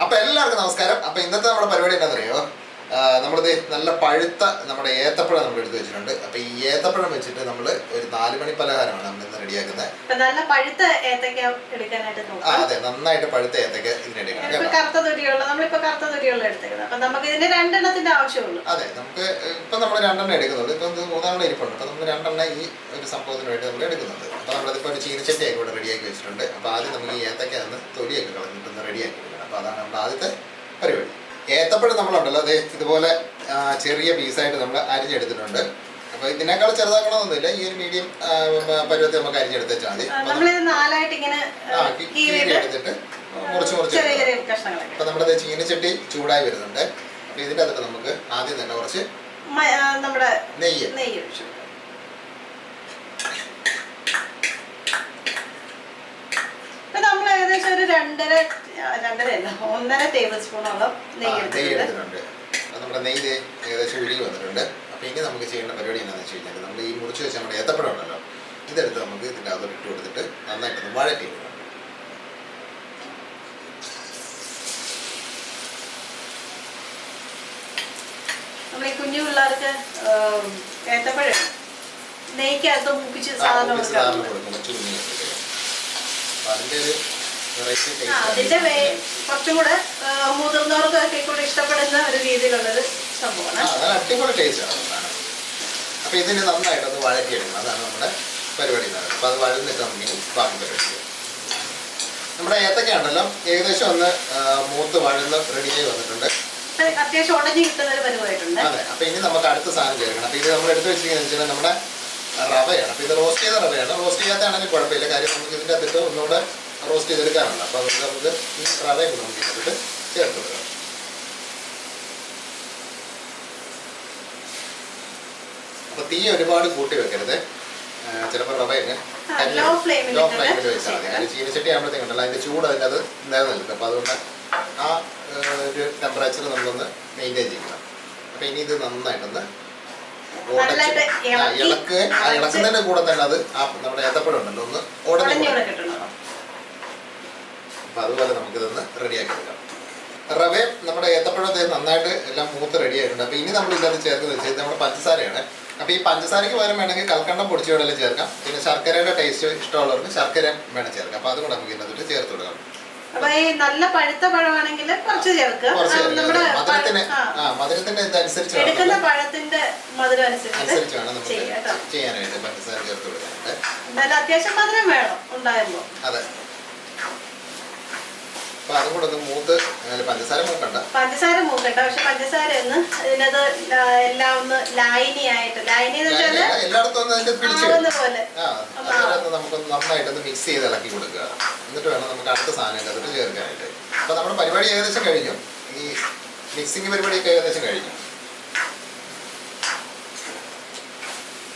അപ്പൊ എല്ലാവർക്കും നമസ്കാരം. അപ്പൊ ഇന്നത്തെ നമ്മുടെ പരിപാടി എന്താണെന്നറിയോ? നമ്മളിത് നല്ല പഴുത്ത നമ്മുടെ ഏത്തപ്പഴം നമ്മൾ എടുത്ത് വെച്ചിട്ടുണ്ട്. അപ്പൊ ഈ ഏത്തപ്പഴം വെച്ചിട്ട് നമ്മൾ ഒരു 4 മണി പലഹാരമാണ് നമ്മൾ ഇന്ന് റെഡിയാക്കുന്നത്. നല്ല പഴുത്ത ഏത്തക്ക എടുക്കാനായിട്ട് നോക്കാം. അതെ, നന്നായിട്ട് പഴുത്ത ഏത്തക്ക ഇതിനെടുക്കണം. കറുത്ത തൊലിയുള്ള നമ്മളിപ്പോ കറുത്ത തൊലിയുള്ള എടുത്തേക്കുന്നത്. അപ്പൊ നമുക്ക് ഇതിന് 2 എണ്ണത്തിന്റെ ആവശ്യമുള്ളൂ. അതെ, നമുക്ക് ഇപ്പൊ നമ്മൾ 2 എണ്ണം എടുക്കുന്നുള്ളൂ. ഇപ്പൊ 3 എണ്ണം ഇരിപ്പുണ്ട്. അപ്പൊ നമ്മൾ 2 എണ്ണം ഈ ഒരു സംഭവത്തിന് വേണ്ടി നമ്മൾ എടുക്കുന്നുണ്ട്. അപ്പൊ നമ്മളിപ്പോ ഒരു ചീനച്ചട്ടിയൊക്കെ ഇവിടെ റെഡിയാക്കി വെച്ചിട്ടുണ്ട്. അപ്പൊ ആദ്യം നമുക്ക് ഈ ഏത്തക്ക ഒന്ന് തൊലിയൊക്കെ കളഞ്ഞിട്ടൊന്ന് റെഡിയാക്കി എടുക്കണം. അപ്പൊ അതാണ് നമ്മുടെ ആദ്യത്തെ പരിപാടി. ഏത്തപ്പഴം നമ്മളുണ്ടല്ലോ, അത് ഇതുപോലെ ചെറിയ പീസായിട്ട് നമ്മൾ അരിഞ്ഞെടുത്തിട്ടുണ്ട്. അപ്പൊ ഇതിനേക്കാൾ ചെറുതാക്കണമെന്നൊന്നുമില്ല, ഈ ഒരു മീഡിയം പരുവത്തിൽ നമുക്ക് അരിഞ്ഞെടുത്ത് വെച്ചാൽ മതി. എടുത്തിട്ട് മുറിച്ച് അപ്പൊ നമ്മുടെ ചീനച്ചട്ടി ചൂടായി വരുന്നുണ്ട്. അപ്പൊ ഇതിന്റെ അകത്ത് നമുക്ക് ആദ്യം തന്നെ കുറച്ച് നമ്മുടെ നെയ്യ് നമ്മൾ ഏകദേശം ഒരു 1.5 ടേബിൾ സ്പൂണോളം നെയ്യ് എടുത്തിട്ടുണ്ട്. നമ്മുടെ നെയ്യ് ഏകദേശം ഉരുകി വന്നിട്ടുണ്ട്. അപ്പൊ ഇനി നമുക്ക് ചെയ്യേണ്ട പരിപാടി എന്താണെന്ന് വെച്ച് കഴിഞ്ഞാൽ, നമ്മൾ ഈ മുറിച്ച് വെച്ച നമ്മുടെ ഏത്തപ്പഴം ഉണ്ടല്ലോ, ഇതെടുത്ത് നമുക്ക് ഇതിൻ്റെ അകത്തോട്ട് ഇട്ട് കൊടുത്തിട്ട് നന്നായിട്ടൊന്ന് വഴറ്റി എടുക്കണം. നമ്മൾ ഈ കുഞ്ഞു പിള്ളേർക്ക് ഏത്തപ്പഴം നെയ്ക്കകത്ത് മൂപ്പിച്ച് സാധനം കൊടുക്കും. അതിന്റെ കുറച്ചും കൂടെ മുതിർന്നവർക്കൊക്കെ കൂടെ ഇഷ്ടപ്പെടുന്ന ഒരു രീതിയിലുള്ളൊരു സംഭവമാണ്. അടിപൊളി ടേസ്റ്റാണ്. അപ്പൊ ഇതിന് നന്നായിട്ടൊന്ന് വഴറ്റിയെടുക്കണം. അതാണ് നമ്മുടെ പരിപാടി. അപ്പൊ അത് വഴന്നിട്ട് നമുക്ക് ബാക്കി പരിപാടി. നമ്മുടെ ഏത്തക്ക ഉണ്ടല്ലോ ഏകദേശം ഒന്ന് മൂത്ത് വഴന്ന് റെഡിയായി വന്നിട്ടുണ്ട്. അത്യാവശ്യം ഉടഞ്ഞു കിട്ടുന്ന ഒരു പരിപാടിയുണ്ട്. അതെ, അപ്പൊ ഇനി നമുക്ക് അടുത്ത സാധനം ചേർക്കണം. അപ്പൊ ഇത് നമ്മൾ എടുത്ത് വെച്ചിരിക്കുന്നത് നമ്മുടെ റവയാണ്. അപ്പൊ ഇത് റോസ്റ്റ് ചെയ്ത റവയാണ്. റോസ്റ്റ് ചെയ്യാത്തതാണെങ്കിൽ കുഴപ്പമില്ല, കാര്യം നമുക്ക് ഇതിൻ്റെ അകത്തിട്ട് ഒന്നുകൂടെ റോസ്റ്റ് ചെയ്തെടുക്കാറുണ്ട്. അപ്പൊ അതുകൊണ്ട് നമുക്ക് ഈ റവയൊക്കെ നമുക്ക് ഇതിട്ട് ചേർത്ത് കൊടുക്കാം. അപ്പൊ തീ ഒരുപാട് കൂട്ടി വെക്കരുത്, ചിലപ്പോൾ റവയൊക്കെ ലോ ഫ്ലെയിമിൽ വെച്ചാൽ മതി. അതിന് ചീനച്ചട്ടി ആകുമ്പോഴത്തേക്കും ഉണ്ടല്ലോ അതിന്റെ ചൂട് അതിൻ്റെ അത് നിലനിൽക്കും. അപ്പൊ അതുകൊണ്ട് ആ ഒരു ടെമ്പറേച്ചർ നമ്മളൊന്ന് മെയിൻറ്റെയിൻ ചെയ്യണം. അപ്പൊ ഇനി ഇത് നന്നായിട്ടൊന്ന് ഇളക്കുന്നതിന്റെ കൂടെ തന്നെ അത് നമ്മുടെ ഏത്തപ്പഴം ഉണ്ടല്ലോ ഒന്ന് ഉടഞ്ഞു കിട്ടണം. അപ്പൊ അതുപോലെ നമുക്കിതൊന്ന് റെഡിയാക്കി എടുക്കാം. റവയും നമ്മുടെ ഏത്തപ്പഴത്തെ നന്നായിട്ട് എല്ലാം മൂത്ത് റെഡി ആയിട്ടുണ്ട്. അപ്പൊ ഇനി നമ്മൾ ഇതിനകത്ത് ചേർത്ത് വെച്ചത് നമ്മുടെ പഞ്ചസാരയാണ്. അപ്പൊ ഈ പഞ്ചസാരയ്ക്ക് പകരം വേണമെങ്കിൽ കൽക്കണ്ടം പൊടിച്ച് വേണമെങ്കിൽ ചേർക്കാം. പിന്നെ ശർക്കരയുടെ ടേസ്റ്റ് ഇഷ്ടമുള്ളവർക്ക് ശർക്കര വേണം ചേർക്കാം. അപ്പൊ അതുകൊണ്ട് നമുക്ക് ഇതിനകത്ത് ചേർത്ത് കൊടുക്കാം. അപ്പൊ ഈ നല്ല പഴുത്ത പഴമാണെങ്കിൽ കുറച്ച് ചേർക്കുക. മധുരത്തിന്റെ ഇതനുസരിച്ച് എടുക്കുന്ന പഴത്തിന്റെ മധുരം അനുസരിച്ച് വേണം നമുക്ക് ചെയ്യാനായിട്ട് പഞ്ചസാര ചേർത്ത് കൊടുക്കാനായിട്ട്. എന്തായാലും അത്യാവശ്യം മധുരം വേണം ഉണ്ടായിരുന്നു. അതെ, അപ്പൊ അതും കൂടെ ഒന്ന് മൂത്ത് പഞ്ചസാര മൂക്കണ്ട. പക്ഷെ പഞ്ചസാര ഒന്ന് ഇതിനത് എല്ലാം ഒന്ന് ലായനിയായിട്ട് എല്ലായിടത്തും ഒന്ന് അതിന്റെ നമുക്കൊന്ന് നന്നായിട്ടൊന്ന് മിക്സ് ചെയ്ത് ഇളക്കി കൊടുക്കുക. എന്നിട്ട് വേണം നമുക്ക് അടുത്ത സാധനം അതിട്ട് ചേർക്കാനായിട്ട്. അപ്പൊ നമ്മുടെ പരിപാടി ഏകദേശം കഴിഞ്ഞു. ഈ മിക്സിംഗ് പരിപാടിയൊക്കെ ഏകദേശം കഴിഞ്ഞു.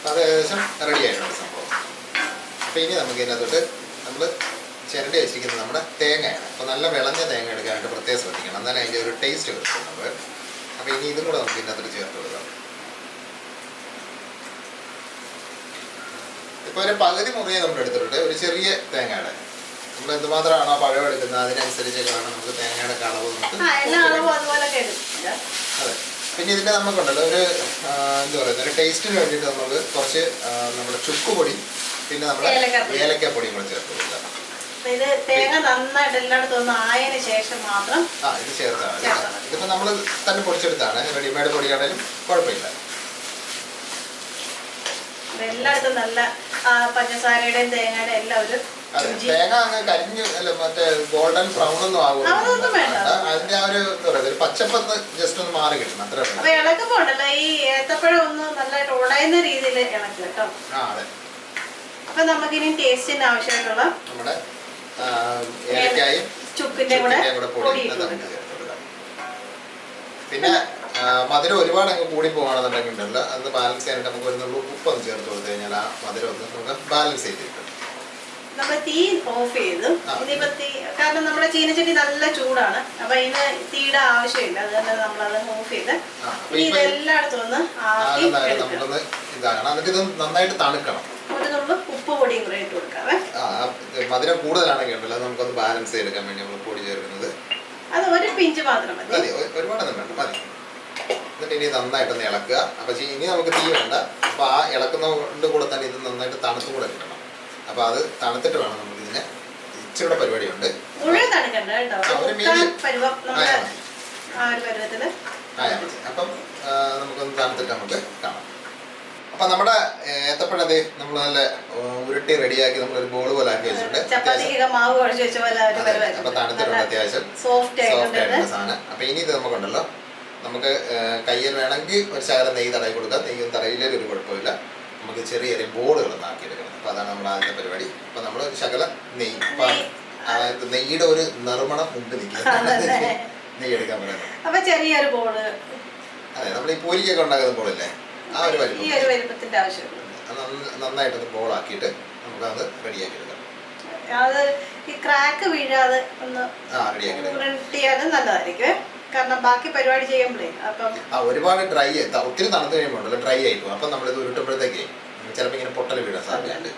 അത് ഏകദേശം റെഡി ആയിട്ടുണ്ട് സംഭവം. അപ്പൊ ഇനി നമുക്ക് ഇതിനകത്തോട്ട് നമ്മൾ ചിരണ്ടി വെച്ചിരിക്കുന്നത് നമ്മുടെ തേങ്ങയാണ്. അപ്പോൾ നല്ല വിളഞ്ഞ തേങ്ങ എടുക്കാനായിട്ട് പ്രത്യേകം ശ്രദ്ധിക്കണം, എന്നാലും അതിൻ്റെ ഒരു ടേസ്റ്റ് കിട്ടും നമ്മൾ. അപ്പോൾ ഇനി ഇതും കൂടെ നമുക്ക് ഇതിനകത്ത് ചേർത്ത് കൊടുക്കാം. ഇപ്പോൾ ഒരു പകുതി മുറിയെ നമ്മൾ എടുത്തിട്ടുണ്ട്. ഒരു ചെറിയ തേങ്ങയുടെ നമ്മൾ എന്തുമാത്രമാണോ പഴം എടുക്കുന്നത് അതിനനുസരിച്ചൊക്കെ വേണം നമുക്ക് തേങ്ങയുടെ അളവ് അതെ. പിന്നെ ഇതിൻ്റെ നമുക്കുണ്ടല്ലോ ഒരു എന്താ പറയുന്നത്, ഒരു ടേസ്റ്റിന് വേണ്ടിയിട്ട് നമുക്ക് കുറച്ച് നമ്മുടെ ചുക്കുപൊടി പിന്നെ നമ്മുടെ ഏലക്കാപ്പൊടിയും കൂടെ ചേർത്ത് കൊടുക്കാം. ഇത് തേങ്ങ നന്നായിട്ട് എല്ലായിടത്തും ഒന്ന് ആയതിനു ശേഷം മാത്രം ഇത് ചേർത്താൽ മതി. ഇതിപ്പോ നമ്മൾ തന്നെ പൊടിച്ചെടുത്താണ്, റെഡിമെയ്ഡ് പൊടിയാണെങ്കിലും കുഴപ്പമില്ല. എല്ലായിടത്തും നല്ല പഞ്ചസാരയുടെയും തേങ്ങയുടെ എല്ലാം ഒരു തേങ്ങ അങ്ങ് കരിഞ്ഞ് മറ്റേ ഗോൾഡൻ ബ്രൗൺ ഒന്നും ആകും. അതിന്റെ ആ ഒരു പച്ചപ്പൊന്ന് ജസ്റ്റ് ഒന്ന് മാറി കിട്ടണം, അത്ര. അപ്പൊ ഇളക്കുമ്പോ ഉണ്ടല്ലോ ഈ ഏത്തപ്പഴം ഒന്ന് നല്ലതായിട്ട് ഉടയുന്ന രീതിയിൽ ഇളക്കുക കേട്ടോ. അതെ. അപ്പൊ നമുക്കിനി ടേസ്റ്റിന് ആവശ്യമായിട്ടുള്ള നമ്മുടെ ഏലക്കായും ചുക്കിന്റെ കൂടെ പൊടി. പിന്നെ മധുരം ഒരുപാട് അങ്ങ് കൂടി പോകുകയാണെന്നുണ്ടെങ്കിൽ ഉണ്ടല്ലോ അത് ബാലൻസ് ചെയ്യാനായിട്ട് നമുക്ക് ഒരു ഉപ്പൊന്ന് ചേർത്ത് കൊടുത്തു കഴിഞ്ഞാൽ ആ മധുരം ഒന്ന് നമുക്ക് ബാലൻസ് ചെയ്ത് കിട്ടും. നമ്മൾ തീ ഓഫ് ചെയ്ത് ഇനിയിപ്പോ കാരണം നമ്മുടെ ചീനച്ചട്ടി നല്ല ചൂടാണ്. അപ്പൊ ഇതിന് തീയുടെ ആവശ്യമില്ല, അത് തന്നെ നമ്മളത് ഓഫ് ചെയ്ത് ഇതെല്ലായിടത്തും ഒന്ന് ആക്കി നമുക്കൊന്ന് ഇതാകണം. എന്നിട്ട് ഇത് നന്നായിട്ട് തണുക്കണം. ഉപ്പ് പൊടിയും കൂടെ ഇട്ട് കൊടുക്കാവേ. മധുരം കൂടുതലാണെങ്കിൽ ഉണ്ടല്ലോ നമുക്കൊന്ന് ബാലൻസ് ചെയ്തെടുക്കാൻ വേണ്ടി നമ്മൾ പൊടി ചേർക്കുന്നത്. അത് ഒരു പിഞ്ച് മാത്രം മതി. മതി, ഒരുപാടൊന്നും വേണ്ട, മതി. എന്നിട്ട് ഇനി നന്നായിട്ടൊന്ന് ഇളക്കുക. അപ്പൊ ഇനി നമുക്ക് തീ വേണ്ട. അപ്പൊ ആ ഇളക്കുന്നതിന്റെ കൂടെ തന്നെ ഇത് നന്നായിട്ട് തണുത്തും കൂടെ കിട്ടണം. അപ്പൊ അത് തണുത്തിട്ട് വേണം നമുക്ക് ഇതിനെ ഇച്ചിരി പരിപാടിയുണ്ട്. മുഴുവൻ തണുക്കണ്ട കേട്ടോ, പരുവം നമ്മുടെ ആ ഒരു പരുവത്തില് ആയാൽ മതി. അപ്പം നമുക്കൊന്ന് തണുത്തിട്ട് നമുക്ക് കാണാം. അപ്പൊ നമ്മുടെ ഏത്തപ്പഴത് നമ്മൾ നല്ല ഉരുട്ടി റെഡിയാക്കി നമ്മളൊരു ബോൾ പോലെ ആക്കി വെച്ചിട്ടുണ്ട്. മാവ് കുഴച്ച് വെച്ച പോലെ അപ്പൊ തണുത്തിട്ടുണ്ട്, അത്യാവശ്യം സോഫ്റ്റ് ആയിട്ടുള്ള സാധനം. അപ്പൊ ഇനി ഇത് നമുക്കുണ്ടല്ലോ, നമുക്ക് കയ്യിൽ വേണമെങ്കിൽ ഒരു ശകലം നെയ്യ് തടയി കൊടുക്കാം. നെയ്യും തടയിലേക്ക് ഒരു കുഴപ്പമില്ല. നമുക്ക് ചെറിയ ചെറിയ ബോളുകളൊന്നും ആക്കിയെടുക്കണം. അപ്പൊ അതാണ് നമ്മുടെ ആദ്യത്തെ പരിപാടി. അപ്പൊ നമ്മൾ ഒരു ശകലം നെയ്യ്, നെയ്യുടെ ഒരു നിർമ്മണം മുമ്പ് നിൽക്കുക, നെയ്യ് എടുക്കാൻ പറയുന്നത്. അപ്പൊ ചെറിയൊരു ബോള്, അതെ, നമ്മൾ ഈ പൂരിക്കൊക്കെ ഉണ്ടാക്കുന്ന ബോളില്ലേ, ആ ഒരു വലിപ്പത്തിന്റെ ആവശ്യമുള്ളൂ. നന്നായിട്ടൊന്ന് ബോളാക്കിയിട്ട് നമുക്കത് റെഡിയാക്കി എടുക്കാം. അത് ഈ ക്രാക്ക് വീഴാതെ ഒന്ന് റെഡിയാക്കി നല്ലതായിരിക്കും. കാരണം ബാക്കി പരിപാടി ചെയ്യുമ്പോഴേ അപ്പം ഒരുപാട് ഡ്രൈ ഒത്തിരി തണുത്ത് കഴിയുമ്പോഴല്ലോ ഡ്രൈ ആയിപ്പോ. അപ്പൊ നമ്മളിത് ഉരുട്ടുമ്പോഴത്തേക്ക് ചിലപ്പോൾ ഇങ്ങനെ പൊട്ടൽ വീഴാൻ സാധ്യതയുണ്ട്.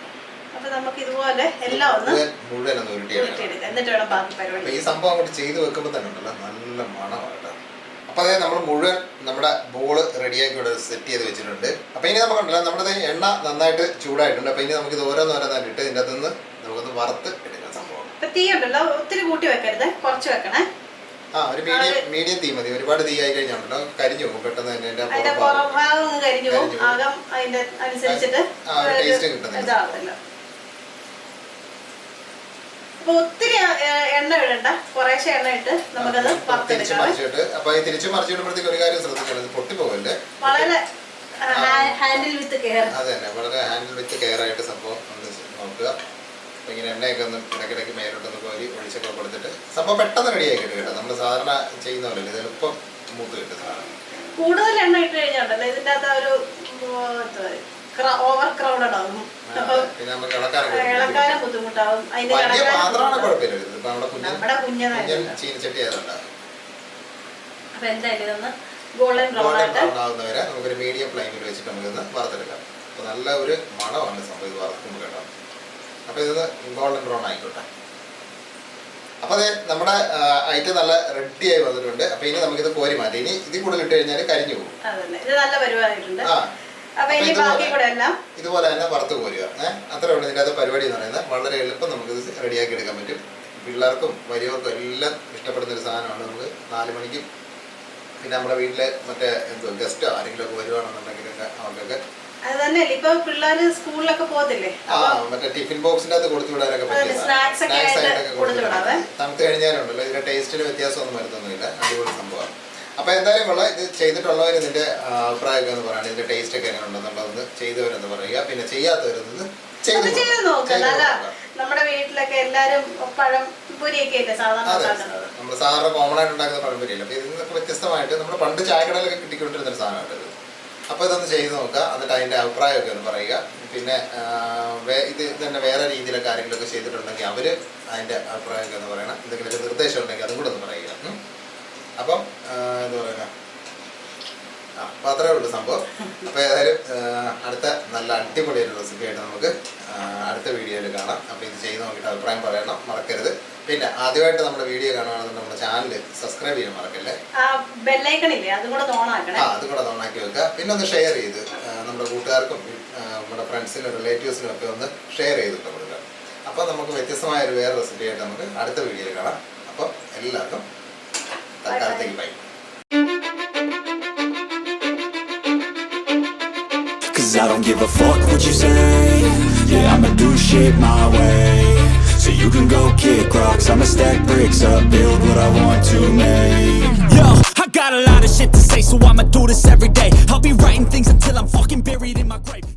അപ്പൊ നമുക്ക് ഇതുപോലെ എല്ലാം ഒന്ന് മുഴുവൻ ഒന്ന് ഉരുട്ടിയെടുക്കാം. എന്നിട്ട് വേണം ബാക്കി പരിപാടി. ഈ സംഭവം അങ്ങോട്ട് ചെയ്ത് വെക്കുമ്പോൾ തന്നെ ഉണ്ടല്ലോ നല്ല മണമാണ്. അപ്പൊ അതായത് നമ്മൾ മുഴുവൻ നമ്മുടെ ബോള് റെഡിയാക്കി ഇവിടെ സെറ്റ് ചെയ്ത് വെച്ചിട്ടുണ്ട്. അപ്പൊ ഇനി നമുക്കുണ്ടല്ലോ, നമ്മുടെ എണ്ണ നന്നായിട്ട് ചൂടായിട്ടുണ്ട്. അപ്പൊ ഇനി നമുക്ക് ഇത് ഓരോന്നോരോന്നായിട്ട് ഇട്ട് ഇതിൻ്റെ അകത്തുനിന്ന് നമുക്കൊന്ന് വറുത്ത് എടുക്കാം സംഭവം. ഇപ്പൊ തീ ഉണ്ടല്ലോ, ഒത്തിരി കൂട്ടി വെക്കരുത്, കുറച്ച് വെക്കണേ. ഒരു മീഡിയം തീ മതി. ഒരുപാട് തീ ആയി കഴിഞ്ഞാണല്ലോ കരിഞ്ഞു പോകും പെട്ടെന്ന് തന്നെ. അതിന്റെ പുറഭാഗം കരിഞ്ഞു പോകും, ആകം അതിന്റെ അനുസരിച്ചിട്ട് ടേസ്റ്റ് കിട്ടുന്നില്ല. അപ്പൊ ഒത്തിരി എണ്ണ ഇടണ്ട, കുറേശ്ശെ എണ്ണ ഇട്ട് നമുക്കത് തിരിച്ചു മറിച്ചിട്ട്. അപ്പൊ ഈ തിരിച്ചു മറിച്ചിടുമ്പോഴത്തേക്ക് ഒരു കാര്യം ശ്രദ്ധിക്കണം, പൊട്ടിപ്പോകല്ലേ. വളരെ ഹാൻഡിൽ വിത്ത് കെയർ. അത് തന്നെ, വളരെ ഹാൻഡിൽ വിത്ത് കെയർ ആയിട്ട് സംഭവം നോക്കുക. അപ്പൊ ഇങ്ങനെ എണ്ണയൊക്കെ ഒന്ന് ഇടയ്ക്കിടയ്ക്ക് മേലോട്ടൊന്ന് കോരി ഒഴിച്ചൊക്കെ കൊടുത്തിട്ട് സംഭവം പെട്ടെന്ന് റെഡിയാക്കി കിട്ടും കേട്ടോ. നമ്മൾ സാധാരണ ചെയ്യുന്ന പോലെ ഇത് എളുപ്പം മൂത്ത് കിട്ടും സാധനം. കൂടുതൽ എണ്ണ ഇട്ട് കഴിഞ്ഞാണ്ടല്ലോ ഇതിന്റെ അകത്ത് ഒരു ഓവർ ക്രൗഡഡ് ആകും. പിന്നെ നമുക്ക് ഇളക്കാനും ബുദ്ധിമുട്ടാവും. നമ്മുടെ കുഞ്ഞൻ ചീനിച്ചട്ടി ആയതുകൊണ്ട് അപ്പൊ എന്തായാലും ഇതൊന്ന് ഗോൾഡൻ ബ്രൗൺ ആവുന്നവരെ നമുക്കൊരു മീഡിയം ഫ്ലെയിമിൽ വെച്ചിട്ട് നമുക്കൊന്ന് വറുത്തെടുക്കാം. അപ്പൊ നല്ല ഒരു മണമാണ് സംഭവം ഇത് വറുക്കുമ്പോൾ കേട്ടോ. അപ്പൊ ഇതൊന്ന് ഗോൾഡൻ ബ്രൗൺ ആയിക്കോട്ടെ. അപ്പൊ അതെ, നമ്മുടെ ഐറ്റം നല്ല റെഡി ആയി വന്നിട്ടുണ്ട്. അപ്പൊ ഇനി നമുക്കിത് കോരി മാറ്റി. ഇനി ഇതിൽ കൂടുതൽ ഇട്ട് കഴിഞ്ഞാൽ കരിഞ്ഞു പോകും. ഇതുപോലെ തന്നെ വറുത്ത് കോരുക. അത്രേ ഉള്ളൂ ഇതിൻ്റെ അകത്ത് പരിപാടി എന്ന് പറയുന്നത്. വളരെ എളുപ്പം നമുക്കിത് റെഡിയാക്കി എടുക്കാൻ പറ്റും. പിള്ളേർക്കും വലിയവർക്കും എല്ലാം ഇഷ്ടപ്പെടുന്ന ഒരു സാധനമാണ്. നമുക്ക് 4 മണിക്കും പിന്നെ നമ്മുടെ വീട്ടിലെ മറ്റേ ഗസ്റ്റോ ആരെങ്കിലും ഒക്കെ വരുവാണെന്നുണ്ടെങ്കിലൊക്കെ അവർക്കൊക്കെ അത് തന്നെയല്ലേ ഇപ്പൊ പിള്ളേര് സ്കൂളിലൊക്കെ പോകത്തില്ലേ, മറ്റേ ടിഫിൻ ബോക്സിന്റെ അകത്ത് കൊടുത്തു വിടാനൊക്കെ പറ്റും. സ്നാക്സ് ആയിട്ടൊക്കെ കൊടുത്തു വിടാതെ. തണുത്ത് കഴിഞ്ഞാലുണ്ടല്ലോ ഇതിന്റെ ടേസ്റ്റിൽ വ്യത്യാസമൊന്നും വരുത്തൊന്നുമില്ല. അടിപൊളി സംഭവമാണ്. അപ്പൊ എന്തായാലും കൊള്ളാം. ഇത് ചെയ്തിട്ടുള്ളവർ ഇതിന്റെ അഭിപ്രായമൊക്കെ എന്ന് പറയുന്നത്, ഇതിന്റെ ടേസ്റ്റ് ഒക്കെ എങ്ങനെ ഉണ്ടെന്നുള്ളതൊന്ന് ചെയ്തവരെന്ന് പറയുക. പിന്നെ ചെയ്യാത്തവരൊന്ന് ചെയ്ത് നോക്കുക. നമ്മുടെ വീട്ടിലൊക്കെ എല്ലാരും പഴം പൊരിയൊക്കെ അല്ലേ സാധാരണ നമ്മൾ സാധാരണ കോമൺ ആയിട്ട് ഉണ്ടാക്കുന്ന പഴംപൊരിയല്ല. അപ്പൊ ഇതിനൊക്കെ വ്യത്യസ്തമായിട്ട് നമ്മൾ പണ്ട് ചായക്കടയിലൊക്കെ കിട്ടിക്കൊണ്ടിരുന്ന ഒരു സാധനമായിട്ട് ഇത്. അപ്പോൾ ഇതൊന്ന് ചെയ്ത് നോക്കുക. എന്നിട്ട് അതിൻ്റെ അഭിപ്രായമൊക്കെ ഒന്ന് പറയുക. പിന്നെ ഇത് തന്നെ വേറെ രീതിയിലൊക്കെ ആരെങ്കിലുമൊക്കെ ചെയ്തിട്ടുണ്ടെങ്കിൽ അവർ അതിൻ്റെ അഭിപ്രായമൊക്കെ ഒന്ന് പറയണം. എന്തെങ്കിലുമൊക്കെ നിർദ്ദേശം ഉണ്ടെങ്കിൽ അതും കൂടെ ഒന്ന് പറയുക. അപ്പം എന്താ പറയുക, അപ്പം അത്രേ ഉള്ളൂ സംഭവം. അപ്പോൾ ഏതായാലും അടുത്ത നല്ല അടിപൊളി ഒരു റെസിപ്പി ആയിട്ട് നമുക്ക് അടുത്ത വീഡിയോയിൽ കാണാം. അപ്പോൾ ഇത് ചെയ്ത് നോക്കിയിട്ട് അഭിപ്രായം പറയണം, മറക്കരുത്. പിന്നെ ആദ്യമായിട്ട് നമ്മുടെ വീഡിയോ കാണുകയാണെന്നുണ്ടെങ്കിൽ നമ്മുടെ ചാനൽ സബ്സ്ക്രൈബ് ചെയ്യാൻ മറക്കല്ലേ. അതും കൂടെ ഓണാക്കി വെക്കുക. പിന്നെ ഒന്ന് ഷെയർ ചെയ്ത് നമ്മുടെ കൂട്ടുകാർക്കും നമ്മുടെ ഫ്രണ്ട്സിനും റിലേറ്റീവ്സിനും ഒക്കെ ഒന്ന് ഷെയർ ചെയ്തിട്ട് കൊടുക്കുക. അപ്പോൾ നമുക്ക് വ്യത്യസ്തമായ ഒരു വേറെ റെസിപ്പി ആയിട്ട് നമുക്ക് അടുത്ത വീഡിയോയിൽ കാണാം. അപ്പം എല്ലാവർക്കും തൽക്കാലത്തേക്ക് by. Cause I don't give a fuck what you say. Yeah, I'ma do shit my way. So you can go kick rocks, I'ma stack bricks up, build what I want to make. Yo, I got a lot of shit to say, so I'ma do this every day. I'll be writing things until I'm fucking buried in my grave.